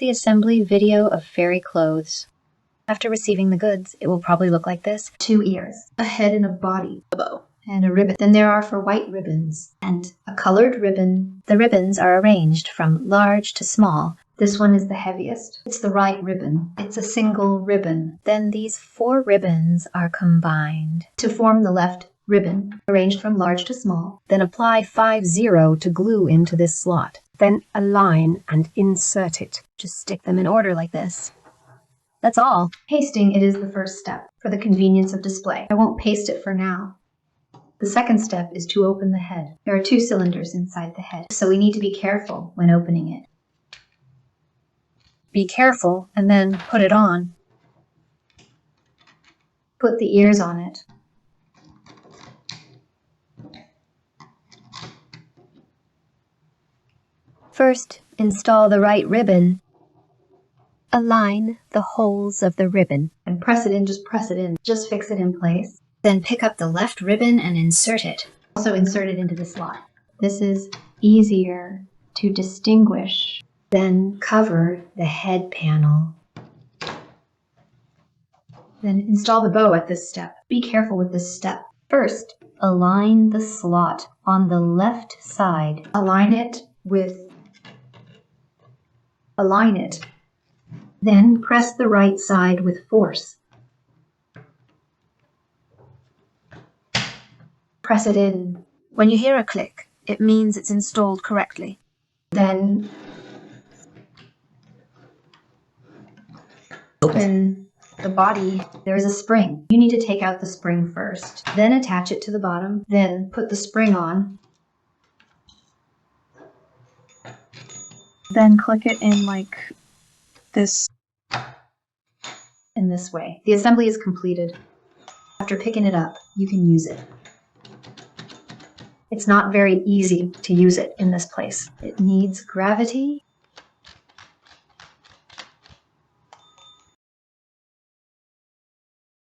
The assembly video of fairy clothes. After receiving the goods, it will probably look like this. 2 ears, a head and a body, a bow, and a ribbon. Then there are 4 white ribbons, and a colored ribbon. The ribbons are arranged from large to small. This one is the heaviest. It's the right ribbon. It's a single ribbon. Then these 4 ribbons are combined to form the left ribbon, arranged from large to small. Then apply 5-0 to glue into this slot. Then align and insert it. Just stick them in order like this. That's all. Pasting it is the first step for the convenience of display. I won't paste it for now. The second step is to open the head. There are 2 cylinders inside the head, so we need to be careful when opening it. Be careful and then put it on. Put the ears on it. First, install the right ribbon. Align the holes of the ribbon. And press it in, just press it in. Just fix it in place. Then pick up the left ribbon and insert it. Also insert it into the slot. This is easier to distinguish. Then cover the head panel. Then install the bow at this step. Be careful with this step. First, align the slot on the left side. Align it. Then press the right side with force. Press it in. When you hear a click, it means it's installed correctly. Then open the body. There is a spring. You need to take out the spring first. Then attach it to the bottom. Then put the spring on. Then click it in like this. In this way. The assembly is completed. After picking it up, you can use it. It's not very easy to use it in this place. It needs gravity